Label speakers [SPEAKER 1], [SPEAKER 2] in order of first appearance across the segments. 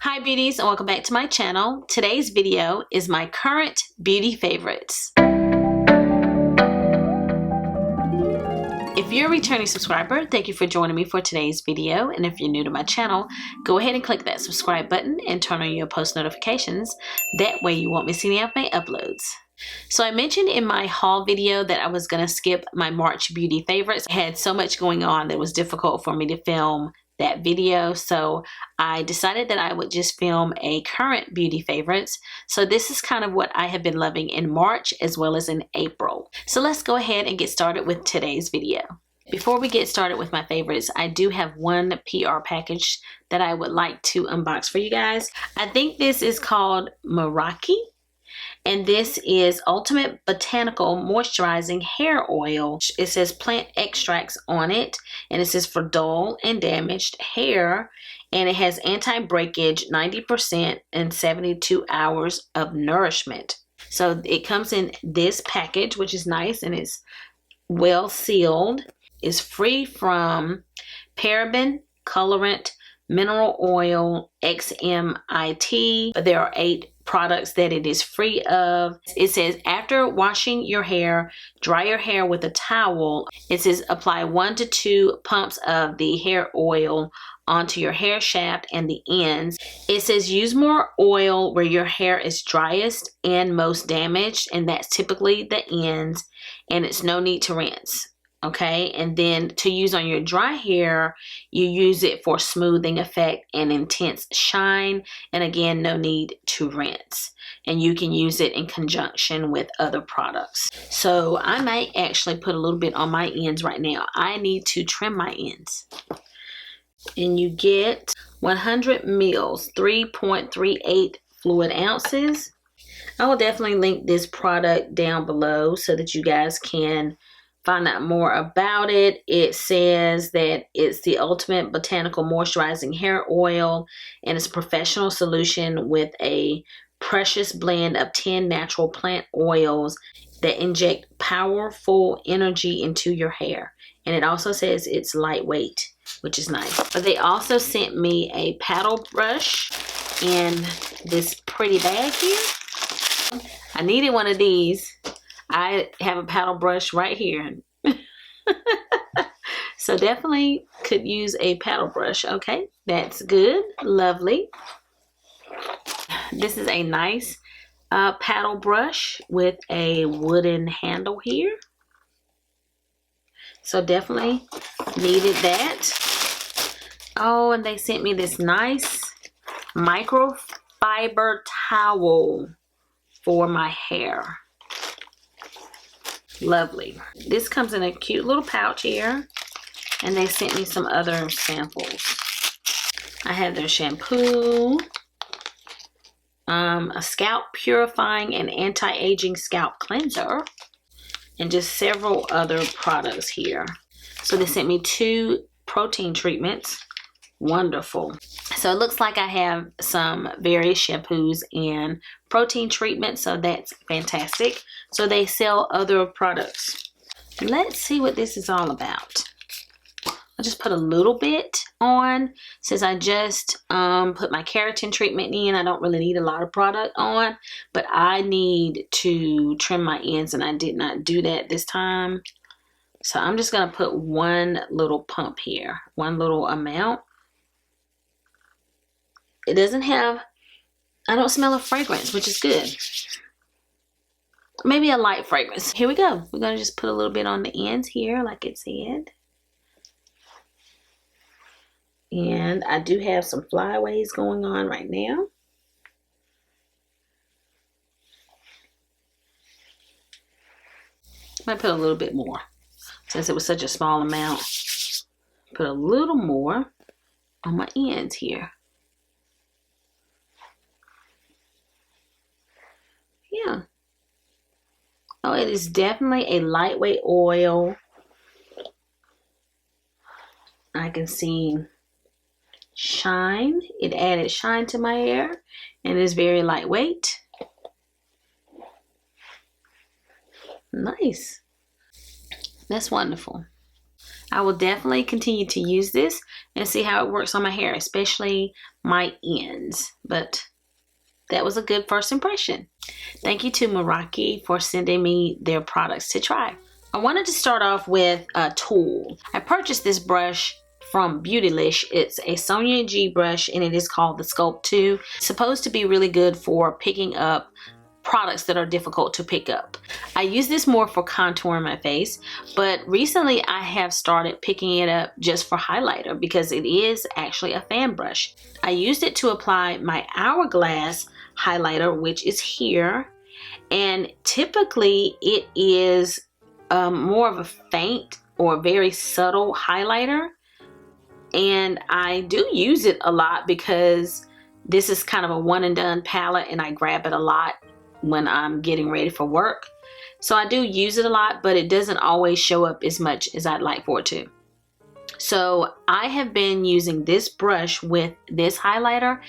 [SPEAKER 1] Hi beauties, and welcome back to my channel. Today's video is my current beauty favorites. If you're a returning subscriber, thank you for joining me for today's video. And if you're new to my channel, go ahead and click that subscribe button and turn on your post notifications. That way you won't miss any of my uploads. So I mentioned in my haul video that I was going to skip my March beauty favorites. I had so much going on that it was difficult for me to film that video, so I decided that I would just film a current beauty favorites. So this is kind of what I have been loving in March as well as in April. So let's go ahead and get started with today's video. Before we get started with my favorites, I do have one PR package that I would like to unbox for you guys. I think this is called Meraki. And this is Ultimate Botanical Moisturizing Hair Oil. It says plant extracts on it, and it says for dull and damaged hair, and it has anti-breakage, 90%, and 72 hours of nourishment. So it comes in this package, which is nice, and it's well sealed. It's free from paraben, colorant, mineral oil, XMIT. There are 8 products that it is free of. It says after washing your hair, dry your hair with a towel. It says apply 1 to 2 pumps of the hair oil onto your hair shaft and the ends. It says use more oil where your hair is driest and most damaged, and that's typically the ends, and it's no need to rinse. Okay, and then to use on your dry hair, you use it for smoothing effect and intense shine, and again, no need to rinse. And you can use it in conjunction with other products. So I might actually put a little bit on my ends right now. I need to trim my ends. And you get 100 mils, 3.38 fluid ounces. I will definitely link this product down below so that you guys can find out more about it. It says that it's the ultimate botanical moisturizing hair oil, and it's a professional solution with a precious blend of 10 natural plant oils that inject powerful energy into your hair. And it also says it's lightweight, which is nice. But they also sent me a paddle brush in this pretty bag here. I needed one of these. I have a paddle brush right here. So definitely could use a paddle brush. Okay, that's good. Lovely. This is a nice paddle brush with a wooden handle here. So definitely needed that. Oh, and they sent me this nice microfiber towel for my hair. Lovely. This comes in a cute little pouch here, and they sent me some other samples. I have their shampoo, a scalp purifying and anti-aging scalp cleanser, and just several other products here. So they sent me 2 protein treatments. Wonderful. So it looks like I have some various shampoos and protein treatments, so that's fantastic. So they sell other products. Let's see what this is all about. I'll just put a little bit on since I just put my keratin treatment in. I don't really need a lot of product on, but I need to trim my ends, and I did not do that this time. So I'm just going to put one little pump here, one little amount. It doesn't have, I don't smell a fragrance, which is good. Maybe a light fragrance. Here we go. We're going to just put a little bit on the ends here, like it said. And I do have some flyaways going on right now. I might put a little bit more. Since it was such a small amount, put a little more on my ends here. Yeah. Oh, it is definitely a lightweight oil. I can see shine. It added shine to my hair, and it's very lightweight. Nice. That's wonderful. I will definitely continue to use this and see how it works on my hair, especially my ends. But that was a good first impression. Thank you to Meraki for sending me their products to try. I wanted to start off with a tool. I purchased this brush from Beautylish. It's a Sonia G brush and it is called the Sculpt 2. It's supposed to be really good for picking up products that are difficult to pick up. I use this more for contouring my face, but recently I have started picking it up just for highlighter because it is actually a fan brush. I used it to apply my Hourglass highlighter, which is here, and typically it is more of a faint or very subtle highlighter, and I do use it a lot because this is kind of a one and done palette and I grab it a lot when I'm getting ready for work. So I do use it a lot, but it doesn't always show up as much as I'd like for it to. So I have been using this brush with this highlighter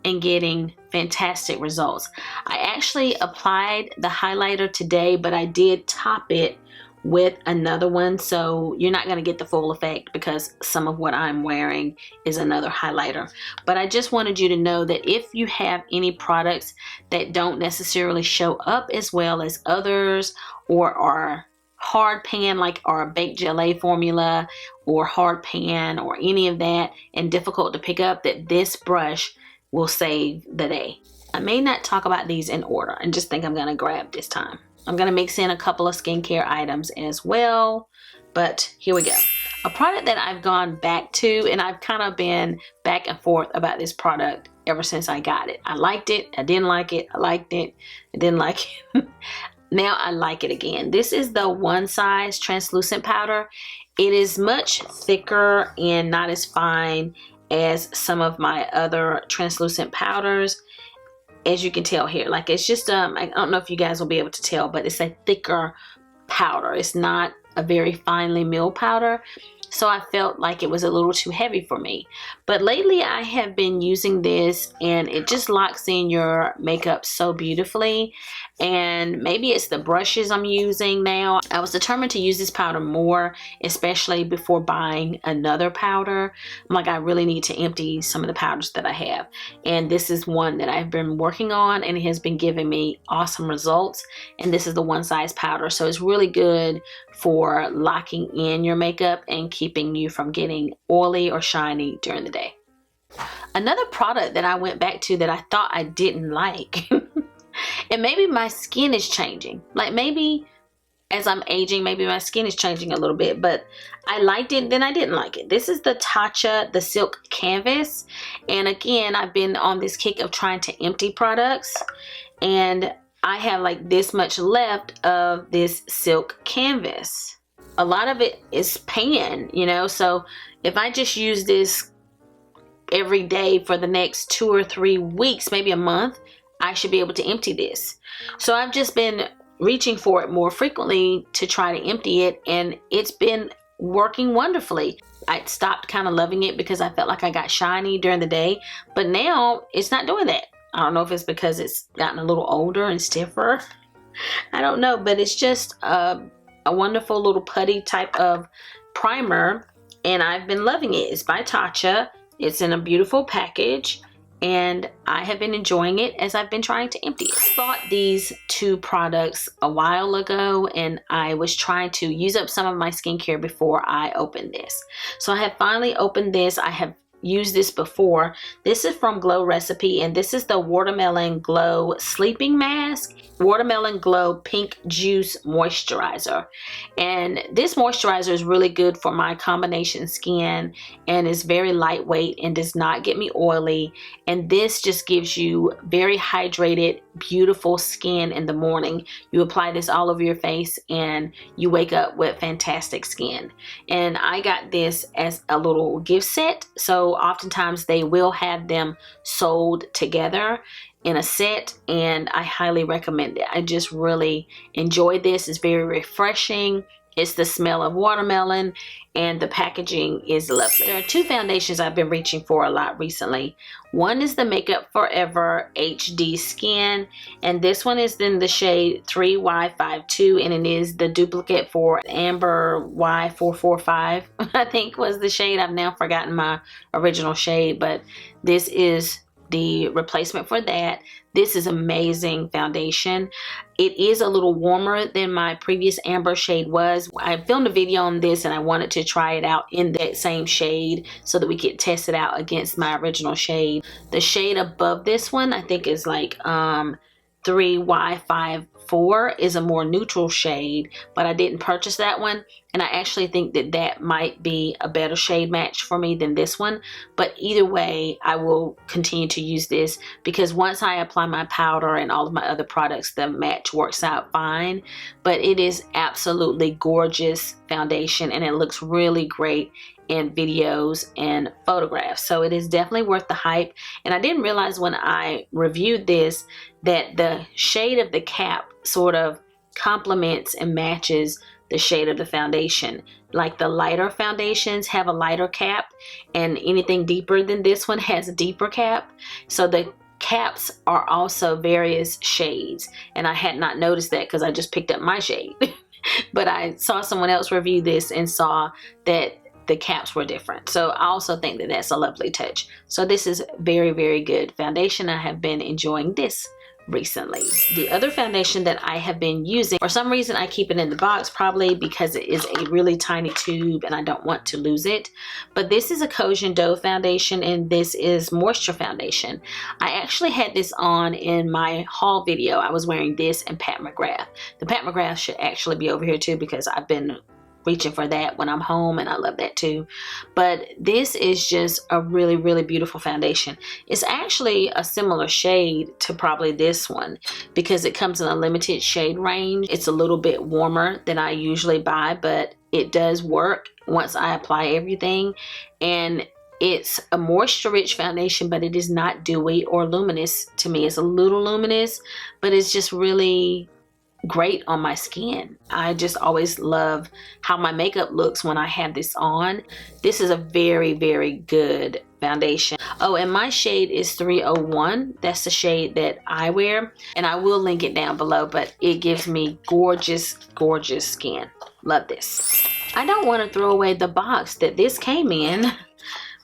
[SPEAKER 1] and getting fantastic results. I actually applied the highlighter today, but I did top it with another one, so you're not going to get the full effect because some of what I'm wearing is another highlighter. But I just wanted you to know that if you have any products that don't necessarily show up as well as others, or are hard pan like our baked gelée formula or hard pan or any of that and difficult to pick up, that this brush will save the day. I may not talk about these in order and just think I'm going to grab this time. I'm going to mix in a couple of skincare items as well, but here we go. A product that I've gone back to, and I've kind of been back and forth about this product ever since I got it. I liked it, I didn't like it, I liked it, I didn't like it. Now I like it again. This is the One Size translucent powder. It is much thicker and not as fine as some of my other translucent powders. As you can tell here, like it's just I don't know if you guys will be able to tell, but it's a thicker powder. It's not a very finely milled powder, so I felt like it was a little too heavy for me. But lately I have been using this and it just locks in your makeup so beautifully. And maybe it's the brushes I'm using now. I was determined to use this powder more, especially before buying another powder. I'm like, I really need to empty some of the powders that I have, and this is one that I've been working on and it has been giving me awesome results. And this is the One Size powder, so it's really good for locking in your makeup and keeping you from getting oily or shiny during the day. Another product that I went back to that I thought I didn't like and maybe my skin is changing, like maybe as I'm aging, maybe my skin is changing a little bit, but I liked it, then I didn't like it. This is the Tatcha, the Silk Canvas. And again, I've been on this kick of trying to empty products, and I have like this much left of this Silk Canvas. A lot of it is pan, you know, so if I just use this every day for the next 2 or 3 weeks, maybe a month, I should be able to empty this. So I've just been reaching for it more frequently to try to empty it, and it's been working wonderfully. I stopped kind of loving it because I felt like I got shiny during the day, but now it's not doing that. I don't know if it's because it's gotten a little older and stiffer. I don't know, but it's just a wonderful little putty type of primer, and I've been loving it. It's by Tatcha. It's in a beautiful package, and I have been enjoying it as I've been trying to empty it. I bought these two products a while ago, and I was trying to use up some of my skincare before I opened this. So I have finally opened this. I have used this before. This is from Glow Recipe, and this is the Watermelon Glow Sleeping Mask, Watermelon Glow Pink Juice Moisturizer. And this moisturizer is really good for my combination skin, and is very lightweight and does not get me oily. And this just gives you very hydrated, beautiful skin in the morning. You apply this all over your face and you wake up with fantastic skin. And I got this as a little gift set, so oftentimes they will have them sold together in a set, and I highly recommend it. I just really enjoy this. It's very refreshing, It's the smell of watermelon, and the packaging is lovely. There are two foundations I've been reaching for a lot recently. One is the Makeup Forever HD Skin, and this one is in the shade 3Y52, and it is the duplicate for Amber Y445, I think was the shade. I've now forgotten my original shade, but this is the replacement for that. This is amazing foundation. It is a little warmer than my previous amber shade was. I filmed a video on this and I wanted to try it out in that same shade so that we could test it out against my original shade. The shade above this one, I think, is like 3Y54, is a more neutral shade, but I didn't purchase that one, and I actually think that that might be a better shade match for me than this one. But either way, I will continue to use this because once I apply my powder and all of my other products, the match works out fine. But it is absolutely gorgeous foundation, and it looks really great in videos and photographs, so it is definitely worth the hype. And I didn't realize when I reviewed this that the shade of the cap sort of complements and matches the shade of the foundation. Like the lighter foundations have a lighter cap, and anything deeper than this one has a deeper cap, so the caps are also various shades, and I had not noticed that because I just picked up my shade. But I saw someone else review this and saw that the caps were different, so I also think that that's a lovely touch. So this is very, very good foundation. I have been enjoying this recently. The other foundation that I have been using, for some reason I keep it in the box, probably because it is a really tiny tube and I don't want to lose it, but this is a Kojin Dough foundation, and this is moisture foundation. I actually had this on in my haul video. I was wearing this and Pat McGrath. The Pat McGrath should actually be over here too because I've been reaching for that when I'm home, and I love that too. But this is just a really, really beautiful foundation. It's actually a similar shade to probably this one because it comes in a limited shade range. It's a little bit warmer than I usually buy, but it does work once I apply everything. And it's a moisture rich foundation, but it is not dewy or luminous to me. It's a little luminous, but it's just really great on my skin. I just always love how my makeup looks when I have this on. This is a very, very good foundation. Oh, and my shade is 301. That's the shade that I wear, and I will link it down below, but it gives me gorgeous, gorgeous skin. Love this. I don't want to throw away the box that this came in,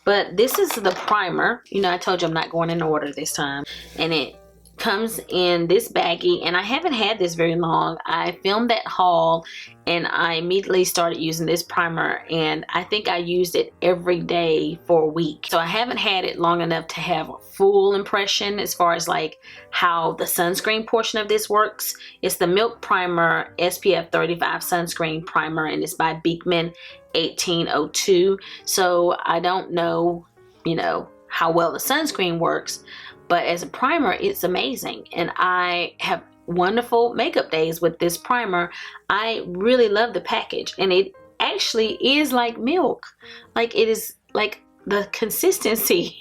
[SPEAKER 1] but this is the primer. You know, I told you I'm not going in order this time, and it comes in this baggie, and I haven't had this very long. I filmed that haul and I immediately started using this primer, and I think I used it every day for a week. So I haven't had it long enough to have a full impression as far as like how the sunscreen portion of this works. It's the Milk Primer SPF 35 sunscreen primer, and it's by Beekman 1802. So I don't know, you know, how well the sunscreen works, but as a primer, it's amazing. And I have wonderful makeup days with this primer. I really love the package, and it actually is like milk. Like, it is like the consistency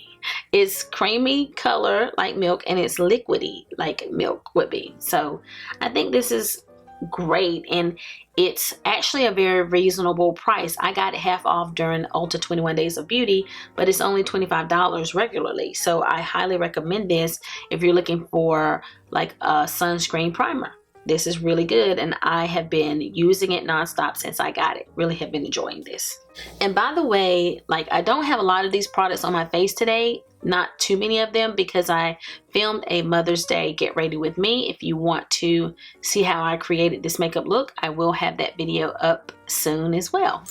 [SPEAKER 1] is creamy color like milk, and it's liquidy like milk would be. So I think this is great, and it's actually a very reasonable price. I got it half off during Ulta 21 Days of Beauty, but it's only $25 regularly. So I highly recommend this if you're looking for like a sunscreen primer. This is really good, and I have been using it nonstop since I got it. Really have been enjoying this. And by the way, like, I don't have a lot of these products on my face today, not too many of them, because I filmed a Mother's Day get ready with me. If you want to see how I created this makeup look, I will have that video up soon as well.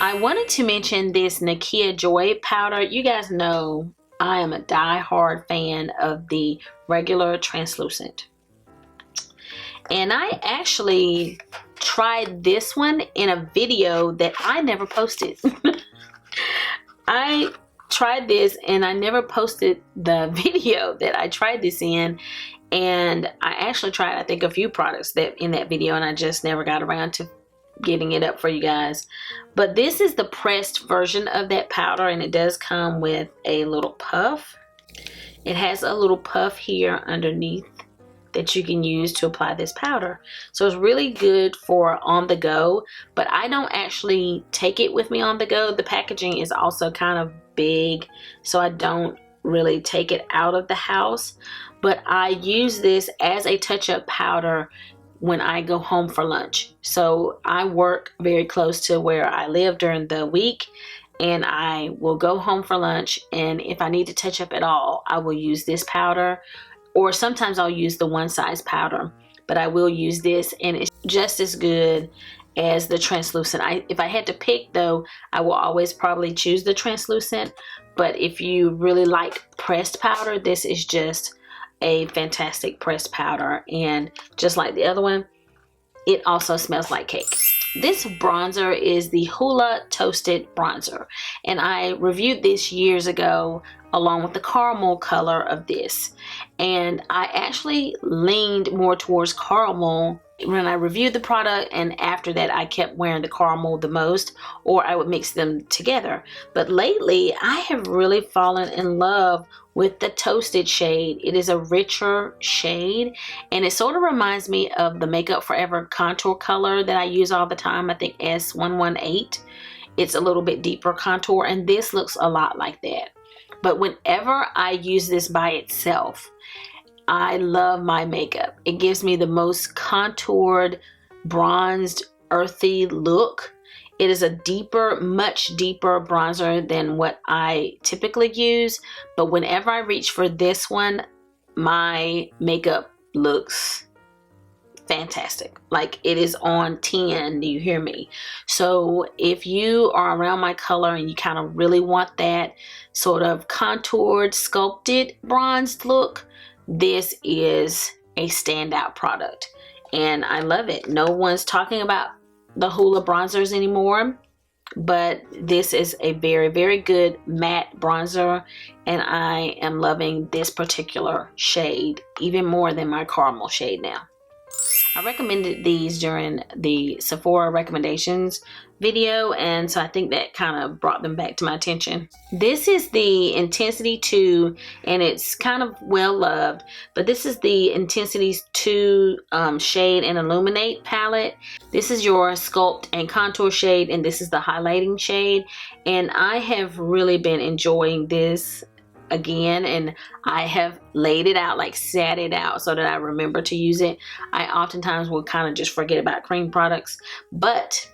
[SPEAKER 1] I wanted to mention this Nikkia Joy powder. You guys know I am a die-hard fan of the regular translucent. And I actually tried this one in a video that I never posted. I tried this and I never posted the video that I tried this in, and I actually tried, I think, a few products that in that video, and I just never got around to getting it up for you guys. But this is the pressed version of that powder, and it does come with a little puff. It has a little puff here underneath that you can use to apply this powder. So it's really good for on the go, but I don't actually take it with me on the go. The packaging is also kind of big, so I don't really take it out of the house, but I use this as a touch-up powder when I go home for lunch. So I work very close to where I live during the week, and I will go home for lunch, and if I need to touch up at all, I will use this powder, or sometimes I'll use the one size powder, but I will use this, and it's just as good as the translucent. If I had to pick though, I will always probably choose the translucent, but if you really like pressed powder, this is just a fantastic pressed powder, and just like the other one, it also smells like cake. This bronzer is the Hoola Toasted Bronzer, and I reviewed this years ago along with the caramel color of this, and I actually leaned more towards caramel when I reviewed the product, and after that I kept wearing the caramel the most, or I would mix them together. But lately I have really fallen in love with the toasted shade. It is a richer shade, and it sort of reminds me of the Makeup Forever contour color that I use all the time. I think S118. It's a little bit deeper contour, and this looks a lot like that. But whenever I use this by itself, I love my makeup. It gives me the most contoured, bronzed, earthy look. It is a deeper, much deeper bronzer than what I typically use, but whenever I reach for this one, my makeup looks fantastic. Like, it is on 10, do you hear me? So if you are around my color and you kind of really want that sort of contoured, sculpted, bronzed look, this is a standout product, and I love it. No one's talking about the Hoola bronzers anymore, but this is a very, very good matte bronzer, and I am loving this particular shade even more than my caramel shade now. I recommended these during the Sephora recommendations video, and so I think that kind of brought them back to my attention. This is the Intensity 2, and it's kind of well loved, but this is the Intensity 2 shade and Illuminate palette. This is your Sculpt and Contour shade, and this is the highlighting shade, and I have really been enjoying this again, and I have laid it out, like sat it out, so that I remember to use it. I oftentimes will kind of just forget about cream products, but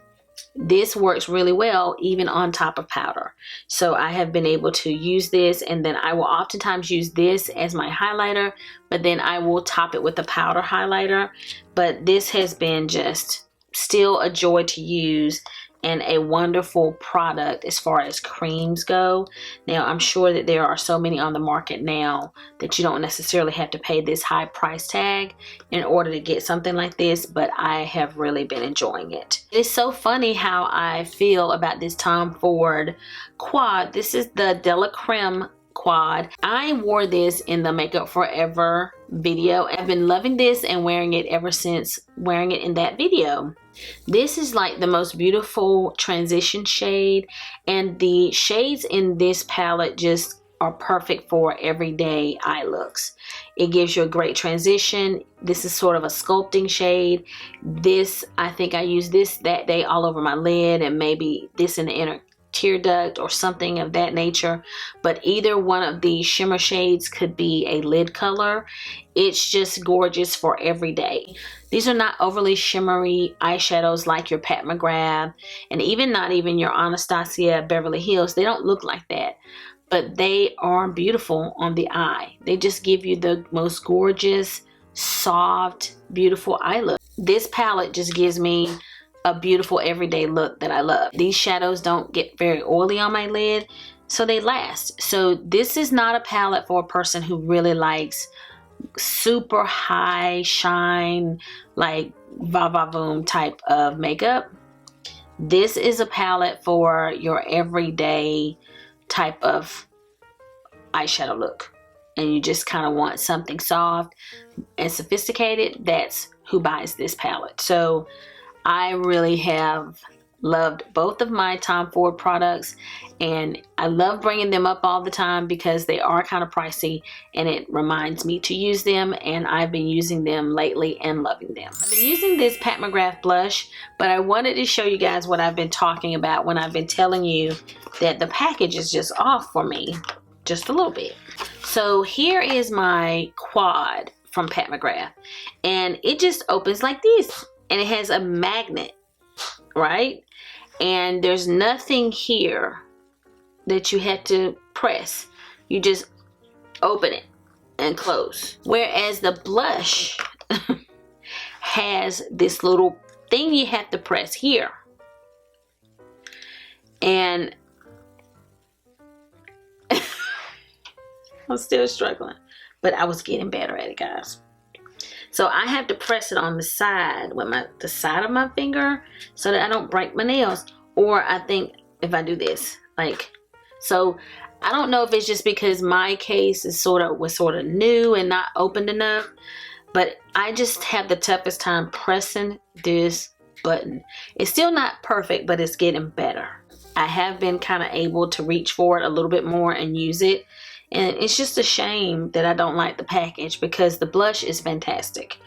[SPEAKER 1] this works really well even on top of powder. So I have been able to use this, and then I will oftentimes use this as my highlighter, but then I will top it with a powder highlighter. But this has been just still a joy to use, and a wonderful product as far as creams go. Now, I'm sure that there are so many on the market now that you don't necessarily have to pay this high price tag in order to get something like this, but I have really been enjoying it. It's so funny how I feel about this Tom Ford quad. This is the Della Creme quad. I wore this in the Makeup Forever video. I've been loving this and wearing it ever since wearing it in that video. This is like the most beautiful transition shade, and the shades in this palette just are perfect for everyday eye looks. It gives you a great transition. This is sort of a sculpting shade. This, I think I used this that day all over my lid, and maybe this in the inner tear duct or something of that nature, but either one of these shimmer shades could be a lid color. It's just gorgeous for every day. These are not overly shimmery eyeshadows like your Pat McGrath, and even not even your Anastasia Beverly Hills. They don't look like that, but they are beautiful on the eye. They just give you the most gorgeous, soft, beautiful eye look. This palette just gives me a beautiful everyday look that I love. These shadows don't get very oily on my lid, so they last. So this is not a palette for a person who really likes super high shine, like va-va-voom type of makeup. This is a palette for your everyday type of eyeshadow look, and you just kind of want something soft and sophisticated. That's who buys this palette. So I really have loved both of my Tom Ford products, and I love bringing them up all the time because they are kind of pricey and it reminds me to use them, and I've been using them lately and loving them. I've been using this Pat McGrath blush, but I wanted to show you guys what I've been talking about when I've been telling you that the package is just off for me just a little bit. So here is my quad from Pat McGrath, and it just opens like this, and it has a magnet, right? And there's nothing here that you had to press. You just open it and close. Whereas the blush has this little thing you have to press here. And I'm still struggling, but I was getting better at it, guys. So I have to press it on the side with the side of my finger so that I don't break my nails. Or I think if I do this, like, so I don't know if it's just because my case is was sort of new and not opened enough, but I just have the toughest time pressing this button. It's still not perfect, but it's getting better. I have been kind of able to reach for it a little bit more and use it. And it's just a shame that I don't like the package because the blush is fantastic.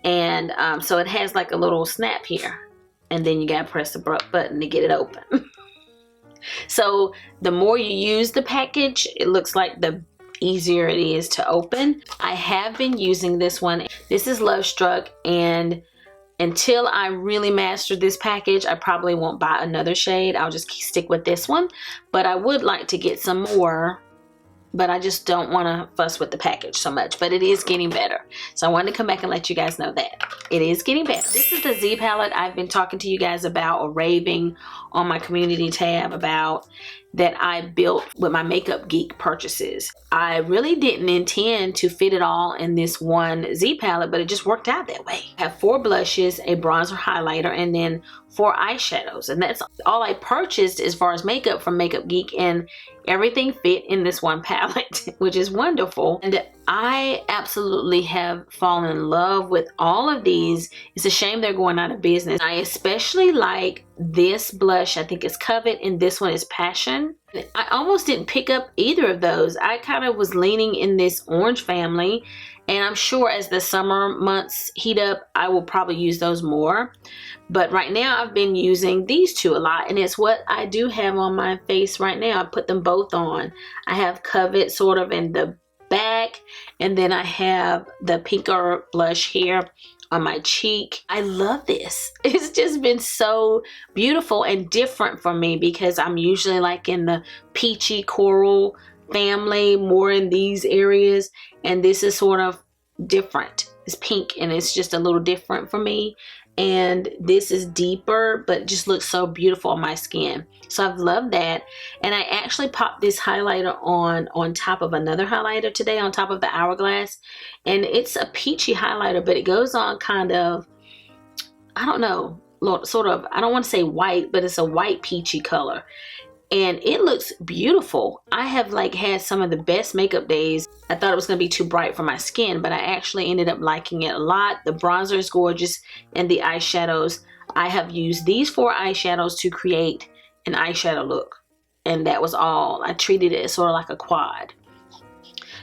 [SPEAKER 1] And so it has like a little snap here. And then you gotta press the button to get it open. So the more you use the package, it looks like the easier it is to open. I have been using this one. This is Love Struck, and until I really master this package, I probably won't buy another shade. I'll just stick with this one. But I would like to get some more, but I just don't want to fuss with the package so much. But it is getting better. So I wanted to come back and let you guys know that. It is getting better. This is the Z palette I've been talking to you guys about, or raving on my community tab about, that I built with my Makeup Geek purchases. I really didn't intend to fit it all in this one Z palette, but it just worked out that way. I have 4 blushes, a bronzer highlighter, and then 4 eyeshadows. And that's all I purchased as far as makeup from Makeup Geek, and everything fit in this one palette, which is wonderful. And I absolutely have fallen in love with all of these. It's a shame they're going out of business. I especially like this blush. I think it's Covet, and this one is Passion. I almost didn't pick up either of those. I kind of was leaning in this orange family, and I'm sure as the summer months heat up, I will probably use those more. But right now I've been using these two a lot, and it's what I do have on my face right now. I put them both on. I have Covet sort of in the back, and then I have the pinker blush here on my cheek. I love this. It's just been so beautiful and different for me because I'm usually like in the peachy coral family, more in these areas, and this is sort of different. It's pink and it's just a little different for me. And this is deeper, but it just looks so beautiful on my skin. So I've loved that. And I actually popped this highlighter on top of another highlighter today, on top of the Hourglass. And it's a peachy highlighter, but it goes on kind of, I don't know, sort of, I don't want to say white, but it's a white peachy color. And it looks beautiful. I have like had some of the best makeup days. I thought it was going to be too bright for my skin, but I actually ended up liking it a lot. The bronzer is gorgeous, and the eyeshadows. I have used these 4 eyeshadows to create an eyeshadow look, and that was all. I treated it as sort of like a quad.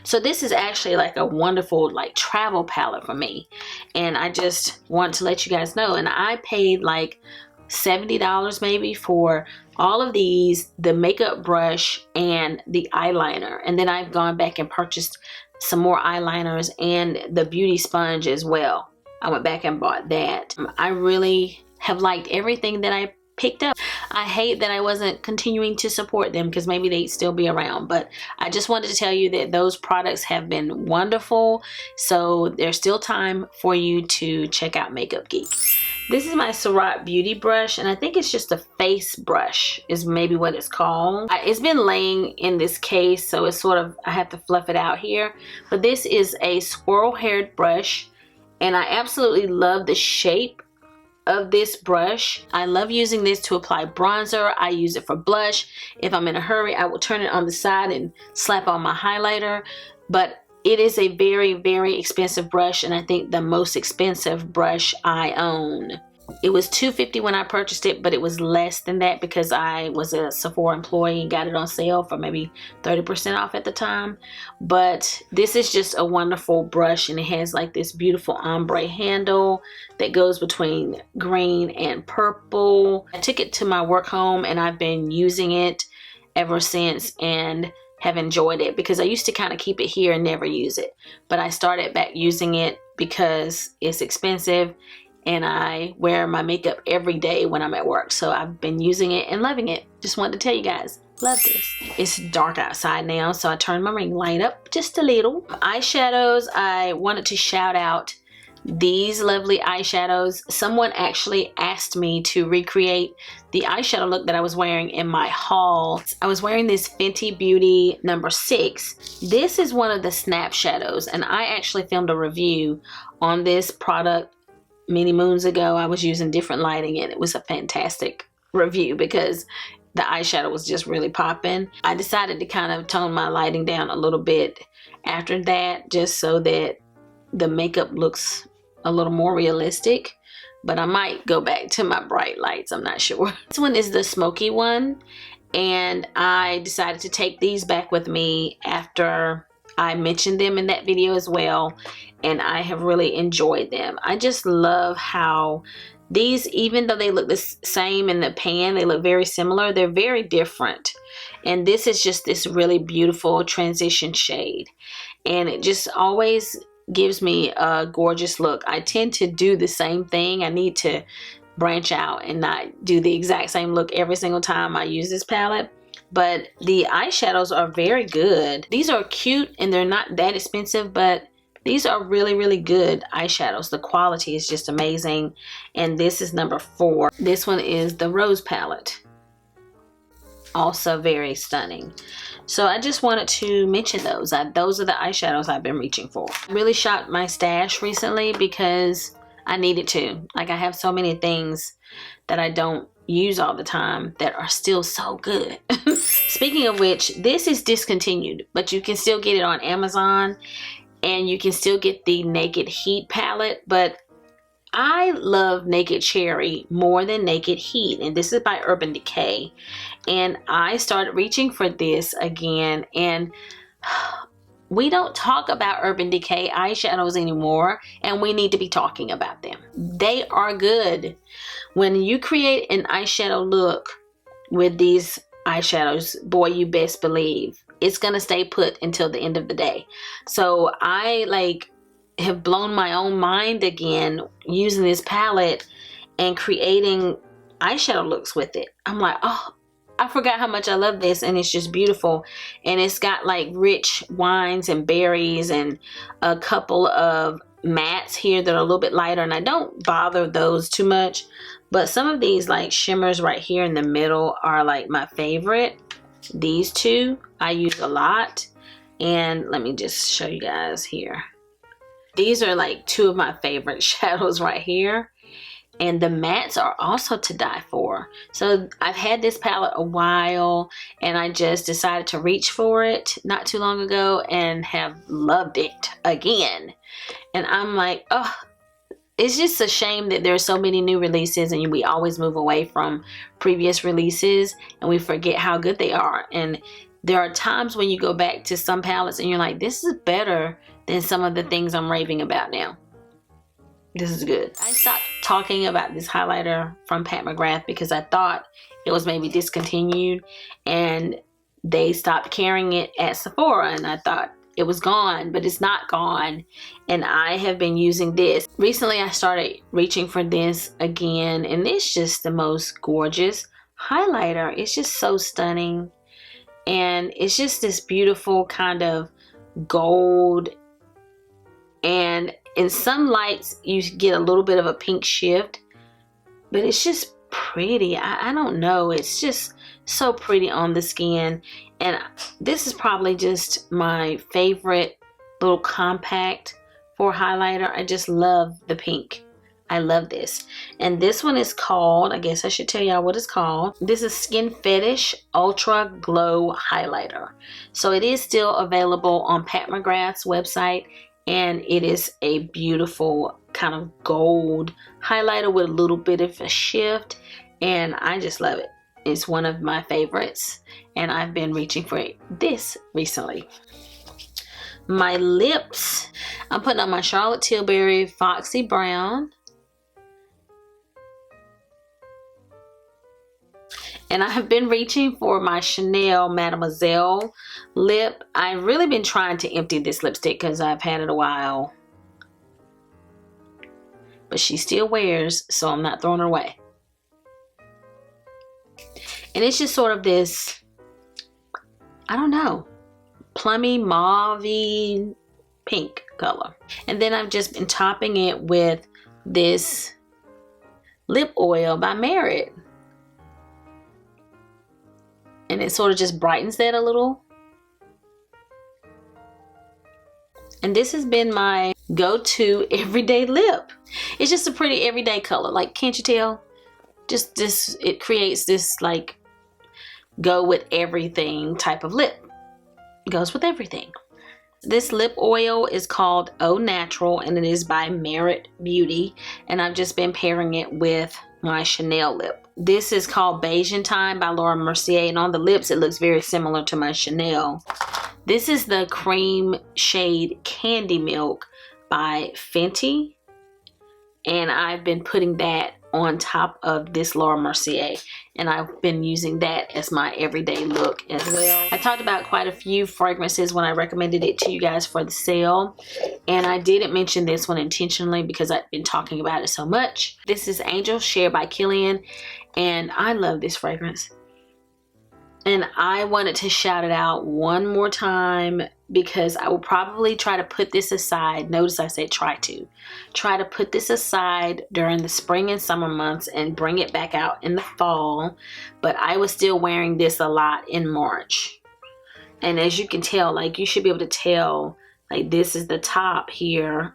[SPEAKER 1] So this is actually like a wonderful like travel palette for me, and I just want to let you guys know. And I paid like $70 maybe for all of these, the makeup brush and the eyeliner, and then I've gone back and purchased some more eyeliners and the beauty sponge as well. I went back and bought that. I really have liked everything that I picked up. I hate that I wasn't continuing to support them because maybe they'd still be around, but I just wanted to tell you that those products have been wonderful. So there's still time for you to check out Makeup Geek. This is my Sirot Beauty brush, and I think it's just a face brush is maybe what it's called. It's been laying in this case, so it's sort of, I have to fluff it out here. But this is a squirrel-haired brush, and I absolutely love the shape of this brush. I love using this to apply bronzer. I use it for blush. If I'm in a hurry, I will turn it on the side and slap on my highlighter. But it is a very, very expensive brush, and I think the most expensive brush I own. It was $2.50 when I purchased it, but it was less than that because I was a Sephora employee and got it on sale for maybe 30% off at the time. But this is just a wonderful brush, and it has like this beautiful ombre handle that goes between green and purple. I took it to my work home and I've been using it ever since and have enjoyed it, because I used to kind of keep it here and never use it. But I started back using it because it's expensive and I wear my makeup every day when I'm at work. So I've been using it and loving it. Just wanted to tell you guys, love this. It's dark outside now, so I turned my ring light up just a little. Eyeshadows, I wanted to shout out these lovely eyeshadows. Someone actually asked me to recreate the eyeshadow look that I was wearing in my haul. I was wearing this Fenty Beauty number 6. This is one of the snap shadows, and I actually filmed a review on this product many moons ago. I was using different lighting and it was a fantastic review because the eyeshadow was just really popping. I decided to kind of tone my lighting down a little bit after that, just so that the makeup looks a little more realistic. But I might go back to my bright lights, I'm not sure. This one is the smoky one, and I decided to take these back with me after I mentioned them in that video as well, and I have really enjoyed them. I just love how these, even though they look the same in the pan, they look very similar, they're very different. And this is just this really beautiful transition shade, and it just always gives me a gorgeous look. I tend to do the same thing. I need to branch out and not do the exact same look every single time I use this palette. But the eyeshadows are very good. These are cute and they're not that expensive, but these are really, really good eyeshadows. The quality is just amazing. And this is number 4. This one is the Rose palette. Also very stunning. So I just wanted to mention those. Those are the eyeshadows I've been reaching for. I really shopped my stash recently because I needed to. Like, I have so many things that I don't use all the time that are still so good. Speaking of which, this is discontinued, but you can still get it on Amazon, and you can still get the Naked Heat palette. But I love Naked Cherry more than Naked Heat, and this is by Urban Decay. And I started reaching for this again, and we don't talk about Urban Decay eyeshadows anymore, and we need to be talking about them. They are good. When you create an eyeshadow look with these eyeshadows, boy, you best believe it's gonna stay put until the end of the day. So I have blown my own mind again using this palette and creating eyeshadow looks with it. I'm like, oh, I forgot how much I love this, and it's just beautiful. And it's got like rich wines and berries and a couple of mattes here that are a little bit lighter, and I don't bother those too much. But some of these like shimmers right here in the middle are like my favorite. These two I use a lot, and let me just show you guys here. These are like 2 of my favorite shadows right here. And the mattes are also to die for. So I've had this palette a while, and I just decided to reach for it not too long ago and have loved it again. And I'm like, oh, it's just a shame that there are so many new releases and we always move away from previous releases and we forget how good they are. And there are times when you go back to some palettes and you're like, this is better than some of the things I'm raving about now. This is good. I stopped talking about this highlighter from Pat McGrath because I thought it was maybe discontinued and they stopped carrying it at Sephora, and I thought it was gone, but it's not gone. And I have been using this. Recently I started reaching for this again, and it's just the most gorgeous highlighter. It's just so stunning, and it's just this beautiful kind of gold, and in some lights you get a little bit of a pink shift, but it's just pretty. I don't know, it's just so pretty on the skin. And this is probably just my favorite little compact for highlighter. I just love the pink. I love this. And this one is called, I guess I should tell y'all what it's called. This is Skin Fetish Ultra Glow Highlighter. So it is still available on Pat McGrath's website, and it is a beautiful kind of gold highlighter with a little bit of a shift, and I just love it. It's one of my favorites, and I've been reaching for this recently. My lips, I'm putting on my Charlotte Tilbury Foxy Brown. And I have been reaching for my Chanel Mademoiselle lip. I've really been trying to empty this lipstick because I've had it a while. But she still wears, so I'm not throwing her away. And it's just sort of this, I don't know, plummy mauve-y pink color. And then I've just been topping it with this lip oil by Merit. And it sort of just brightens that a little. And this has been my go-to everyday lip. It's just a pretty everyday color. Like, can't you tell? Just this, it creates this like go with everything type of lip. It goes with everything. This lip oil is called Au Natural, and it is by Merit Beauty. And I've just been pairing it with my Chanel lip. This is called Beijing Time by Laura Mercier, and on the lips it looks very similar to my Chanel. This is the cream shade Candy Milk by Fenty, and I've been putting that on top of this Laura Mercier, and I've been using that as my everyday look as well. I talked about quite a few fragrances when I recommended it to you guys for the sale, and I didn't mention this one intentionally because I've been talking about it so much. This is Angel Share by Kilian, and I love this fragrance. And I wanted to shout it out one more time because I will probably try to put this aside. Notice I said try to put this aside during the spring and summer months and bring it back out in the fall. But I was still wearing this a lot in March. And as you can tell, like, you should be able to tell, like, this is the top here,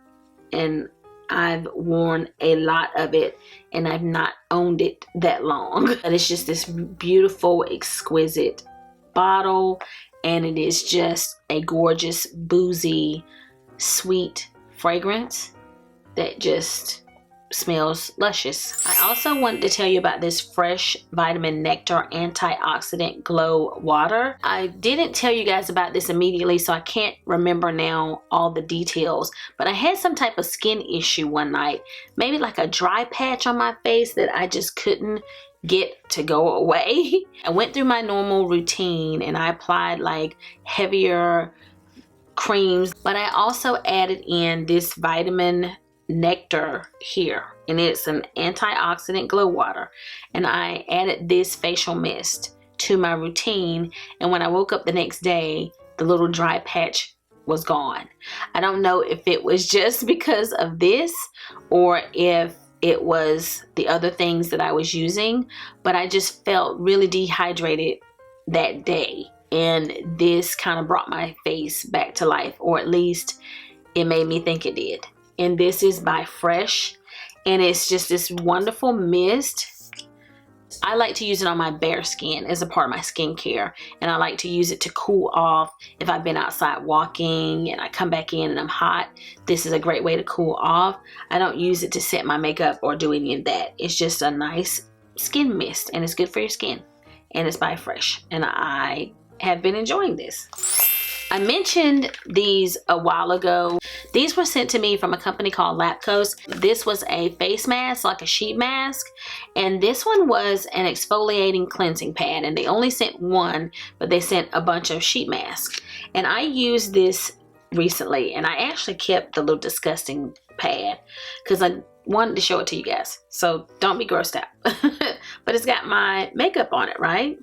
[SPEAKER 1] and I've worn a lot of it, and I've not owned it that long. But it's just this beautiful, exquisite bottle, and it is just a gorgeous, boozy, sweet fragrance that just smells luscious. I also wanted to tell you about this Fresh Vitamin Nectar Antioxidant Glow Water. I didn't tell you guys about this immediately, so I can't remember now all the details, but I had some type of skin issue one night, maybe like a dry patch on my face that I just couldn't get to go away. I went through my normal routine and I applied like heavier creams, but I also added in this vitamin nectar here, and it's an antioxidant glow water, and I added this facial mist to my routine, and when I woke up the next day, the little dry patch was gone. I don't know if it was just because of this or if it was the other things that I was using, but I just felt really dehydrated that day, and this kind of brought my face back to life, or at least it made me think it did. And this is by Fresh, and it's just this wonderful mist. I like to use it on my bare skin as a part of my skincare, and I like to use it to cool off if I've been outside walking and I come back in and I'm hot. This is a great way to cool off. I don't use it to set my makeup or do any of that. It's just a nice skin mist, and it's good for your skin, and it's by Fresh, and I have been enjoying this. I mentioned these a while ago. These were sent to me from a company called Lapcoast. This was a face mask, like a sheet mask, and this one was an exfoliating cleansing pad, and they only sent one, but they sent a bunch of sheet masks. And I used this recently, and I actually kept the little disgusting pad because I wanted to show it to you guys, so don't be grossed out. But it's got my makeup on it, right?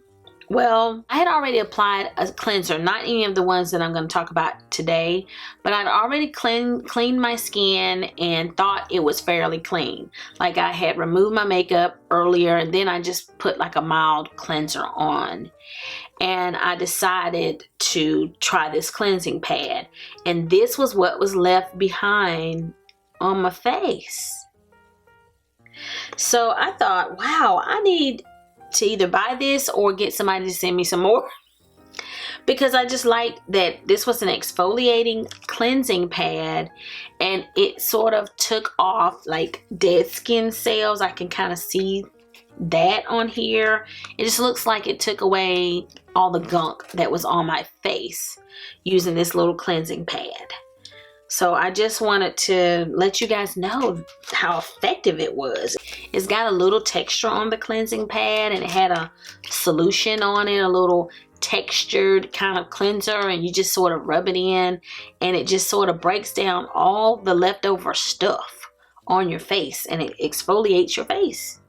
[SPEAKER 1] Well, I had already applied a cleanser, not any of the ones that I'm going to talk about today, but I'd already cleaned my skin and thought it was fairly clean. Like, I had removed my makeup earlier, and then I just put like a mild cleanser on. And I decided to try this cleansing pad, and this was what was left behind on my face. So I thought, wow, I need to either buy this or get somebody to send me some more, because I just liked that this was an exfoliating cleansing pad, and it sort of took off like dead skin cells. I can kind of see that on here. It just looks like it took away all the gunk that was on my face using this little cleansing pad. So I just wanted to let you guys know how effective it was. It's got a little texture on the cleansing pad, and it had a solution on it, a little textured kind of cleanser, and you just sort of rub it in, and it just sort of breaks down all the leftover stuff on your face, and it exfoliates your face.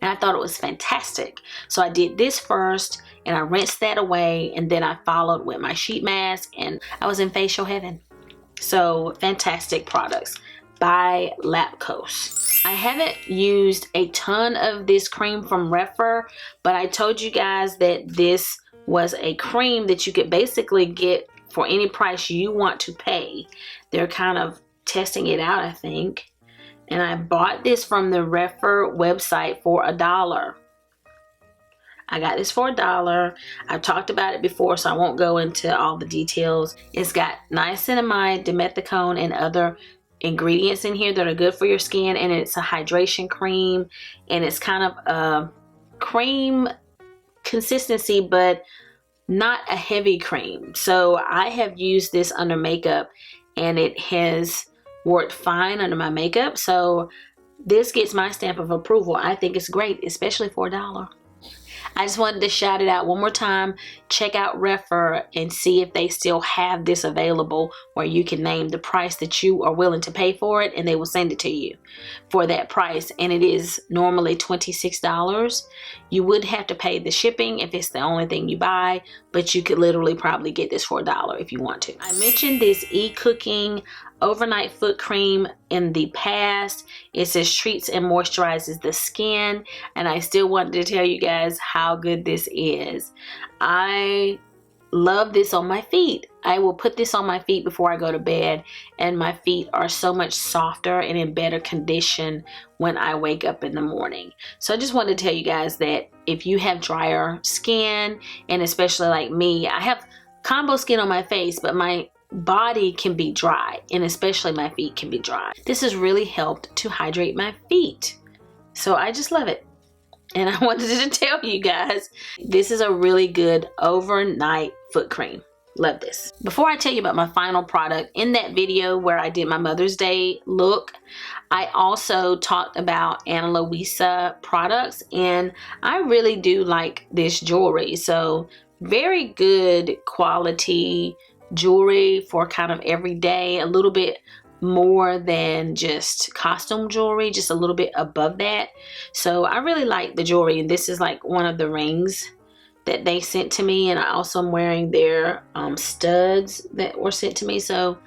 [SPEAKER 1] And I thought it was fantastic. So I did this first, and I rinsed that away, and then I followed with my sheet mask, and I was in facial heaven. So fantastic products by Lapcoast. I haven't used a ton of this cream from Refer, but I told you guys that this was a cream that you could basically get for any price you want to pay. They're kind of testing it out, I think. And I bought this from the Refer website for $1. I got this for $1. I've talked about it before, so I won't go into all the details. It's got niacinamide, dimethicone, and other ingredients in here that are good for your skin, and it's a hydration cream, and it's kind of a cream consistency, but not a heavy cream. So I have used this under makeup, and it has worked fine under my makeup. So this gets my stamp of approval. I think it's great, especially for $1. I just wanted to shout it out one more time. Check out Refer and see if they still have this available, where you can name the price that you are willing to pay for it, and they will send it to you for that price. And it is normally $26. You would have to pay the shipping if it's the only thing you buy, but you could literally probably get this for $1 if you want to. I mentioned this Ecooking overnight foot cream in the past. It says treats and moisturizes the skin, and I still wanted to tell you guys how good this is. I love this on my feet. I will put this on my feet before I go to bed, and my feet are so much softer and in better condition when I wake up in the morning. So I just wanted to tell you guys that if you have drier skin, and especially like me, I have combo skin on my face, but my body can be dry, and especially my feet can be dry. This has really helped to hydrate my feet. So I just love it. And I wanted to tell you guys, this is a really good overnight foot cream. Love this. Before I tell you about my final product, in that video where I did my Mother's Day look, I also talked about Ana Luisa products, and I really do like this jewelry. So very good quality jewelry for kind of everyday, a little bit more than just costume jewelry, just a little bit above that. So I really like the jewelry, and this is like one of the rings that they sent to me, and I also am wearing their studs that were sent to me. So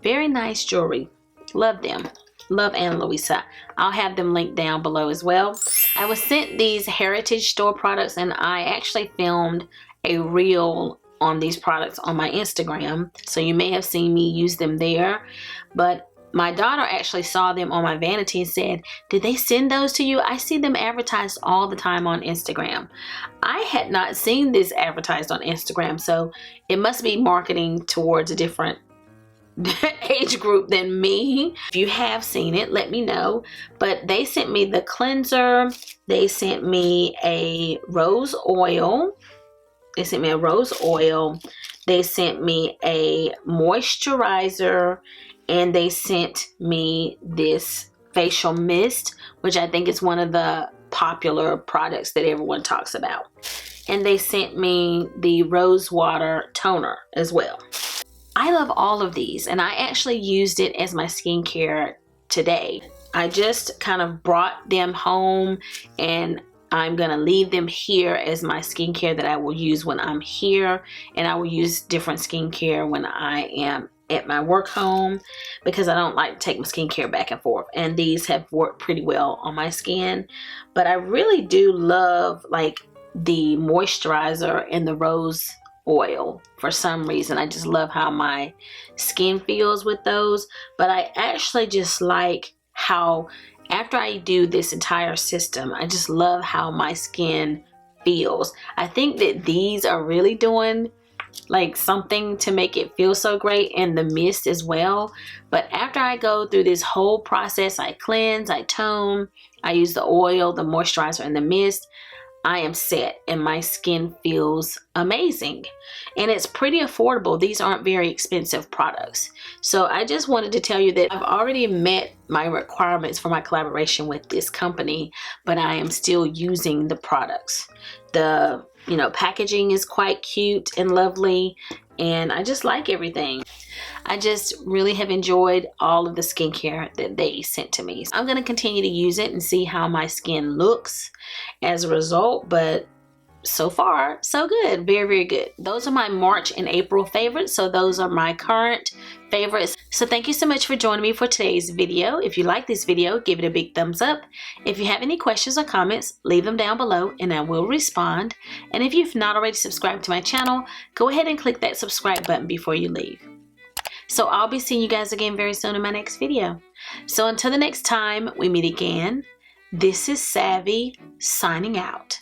[SPEAKER 1] very nice jewelry. Love them. Love Ana Luisa. I'll have them linked down below as well. I was sent these Heritage Store products, and I actually filmed a reel on these products on my Instagram, so you may have seen me use them there. But my daughter actually saw them on my vanity and said, "Did they send those to you? I see them advertised all the time on Instagram." I had not seen this advertised on Instagram, so it must be marketing towards a different age group than me. If you have seen it, let me know. But they sent me the cleanser, they sent me a rose oil, they sent me a moisturizer, and they sent me this facial mist, which I think is one of the popular products that everyone talks about. And they sent me the rose water toner as well. I love all of these, and I actually used it as my skincare today. I just kind of brought them home, and I'm gonna leave them here as my skincare that I will use when I'm here, and I will use different skincare when I am at my work home, because I don't like to take my skincare back and forth, and these have worked pretty well on my skin. But I really do love like the moisturizer and the rose oil. For some reason, I just love how my skin feels with those. But I actually just like how after I do this entire system, I just love how my skin feels. I think that these are really doing like something to make it feel so great, and the mist as well. But after I go through this whole process, I cleanse, I tone, I use the oil, the moisturizer, and the mist, I am set and my skin feels amazing. And it's pretty affordable. These aren't very expensive products. So I just wanted to tell you that I've already met my requirements for my collaboration with this company, but I am still using the products. The, you know, packaging is quite cute and lovely, and I just like everything. I just really have enjoyed all of the skincare that they sent to me. I'm going to continue to use it and see how my skin looks as a result, but so far so good. Very, very good. Those are my March and April favorites, so those are my current favorites. So thank you so much for joining me for today's video. If you like this video, give it a big thumbs up. If you have any questions or comments, leave them down below and I will respond. And if you've not already subscribed to my channel, go ahead and click that subscribe button before you leave. So I'll be seeing you guys again very soon in my next video. So until the next time we meet again, this is Savvy signing out.